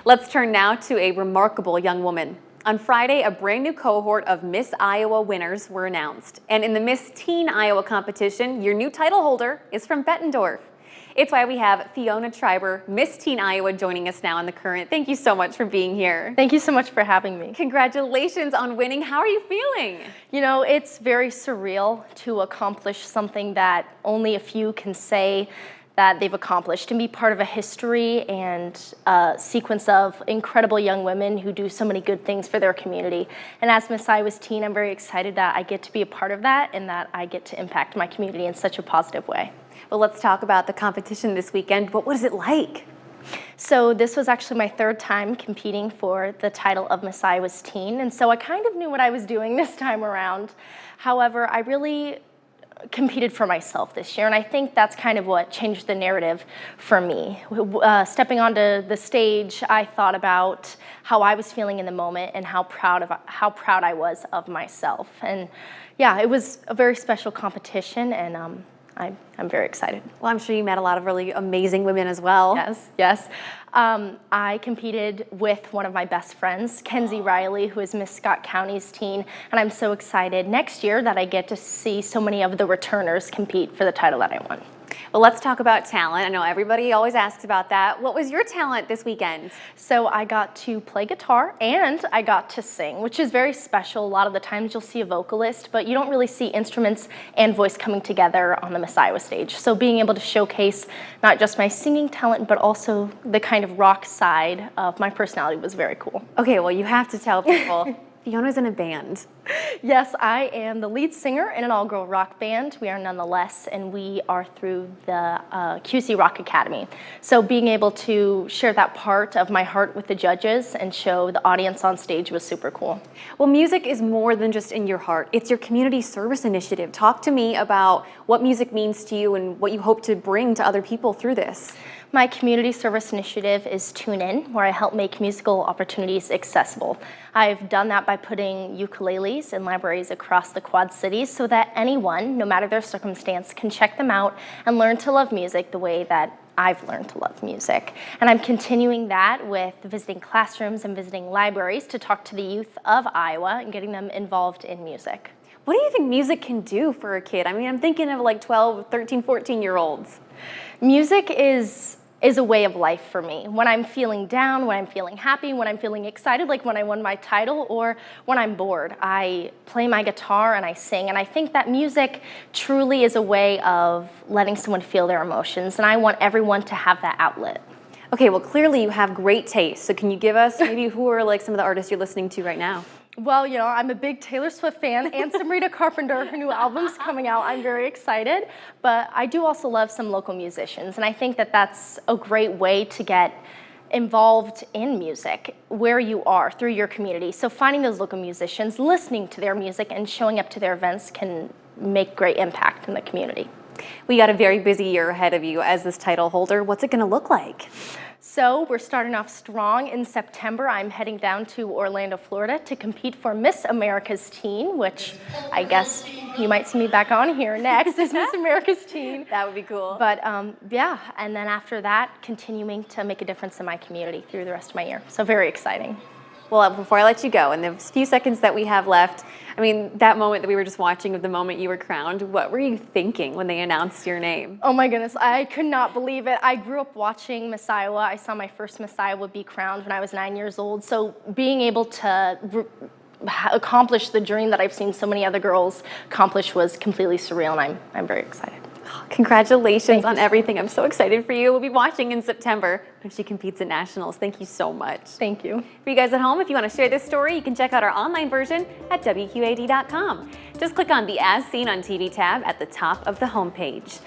Let's turn now to a remarkable young woman. On Friday, a brand new cohort of Miss Iowa winners were announced. And in the Miss Teen Iowa competition, your new title holder is from Bettendorf. It's why we have Fiona Schreiber, Miss Teen Iowa, joining us now on The Current. Thank you so much for being here. Thank you so much for having me. Congratulations on winning. How are you feeling? You know, it's very surreal to accomplish something that only a few can say that they've accomplished, and be part of a history and a sequence of incredible young women who do so many good things for their community. And as Miss Iowa's Teen, I'm very excited that I get to be a part of that and that I get to impact my community in such a positive way. Well, let's talk about the competition this weekend. What was it like? So this was actually my third time competing for the title of Miss Iowa's Teen, and so I kind of knew what I was doing this time around. However, I really competed for myself this year, and I think that's kind of what changed the narrative for me. Stepping onto the stage, I thought about how I was feeling in the moment and how proud I was of myself. And yeah, it was a very special competition, and I'm very excited. Well, I'm sure you met a lot of really amazing women as well. Yes. I competed with one of my best friends, Kenzie Riley, who is Miss Scott County's Teen, and I'm so excited next year that I get to see so many of the returners compete for the title that I won. Well, let's talk about talent. I know everybody always asks about that. What was your talent this weekend? So I got to play guitar and I got to sing, which is very special. A lot of the times you'll see a vocalist, but you don't really see instruments and voice coming together on the Miss Iowa stage. So being able to showcase not just my singing talent, but also the kind of rock side of my personality was very cool. Okay, well, you have to tell people, Fiona's in a band. Yes, I am the lead singer in an all-girl rock band. We are Nonetheless, and we are through the QC Rock Academy. So being able to share that part of my heart with the judges and show the audience on stage was super cool. Well, music is more than just in your heart. It's your community service initiative. Talk to me about what music means to you and what you hope to bring to other people through this. My community service initiative is Tune In, where I help make musical opportunities accessible. I've done that by putting ukuleles in libraries across the Quad Cities so that anyone, no matter their circumstance, can check them out and learn to love music the way that I've learned to love music. And I'm continuing that with visiting classrooms and visiting libraries to talk to the youth of Iowa and getting them involved in music. What do you think music can do for a kid? I mean, I'm thinking of like 12, 13, 14-year-olds. Music is a way of life for me. When I'm feeling down, when I'm feeling happy, when I'm feeling excited, like when I won my title, or when I'm bored, I play my guitar and I sing. And I think that music truly is a way of letting someone feel their emotions, and I want everyone to have that outlet. Okay, well, clearly you have great taste. So can you give us maybe who are like some of the artists you're listening to right now? Well, you know, I'm a big Taylor Swift fan, and Sabrina Carpenter, her new album's coming out. I'm very excited, but I do also love some local musicians, and I think that that's a great way to get involved in music where you are through your community. So finding those local musicians, listening to their music, and showing up to their events can make great impact in the community. We got a very busy year ahead of you as this title holder. What's it going to look like? So we're starting off strong. In September, I'm heading down to Orlando, Florida to compete for Miss America's Teen, which I guess you might see me back on here next as Miss America's Teen. That would be cool. But yeah, and then after that, continuing to make a difference in my community through the rest of my year. So very exciting. Well, before I let you go, in the few seconds that we have left, I mean, that moment that we were just watching of the moment you were crowned, what were you thinking when they announced your name? Oh my goodness, I could not believe it. I grew up watching Miss Iowa. I saw my first Miss Iowa be crowned when I was 9 years old. So being able to accomplish the dream that I've seen so many other girls accomplish was completely surreal, and I'm very excited. Congratulations on everything. I'm so excited for you. We'll be watching in September when she competes at Nationals. Thank you so much. Thank you. For you guys at home, if you want to share this story, you can check out our online version at WQAD.com. Just click on the As Seen on TV tab at the top of the homepage.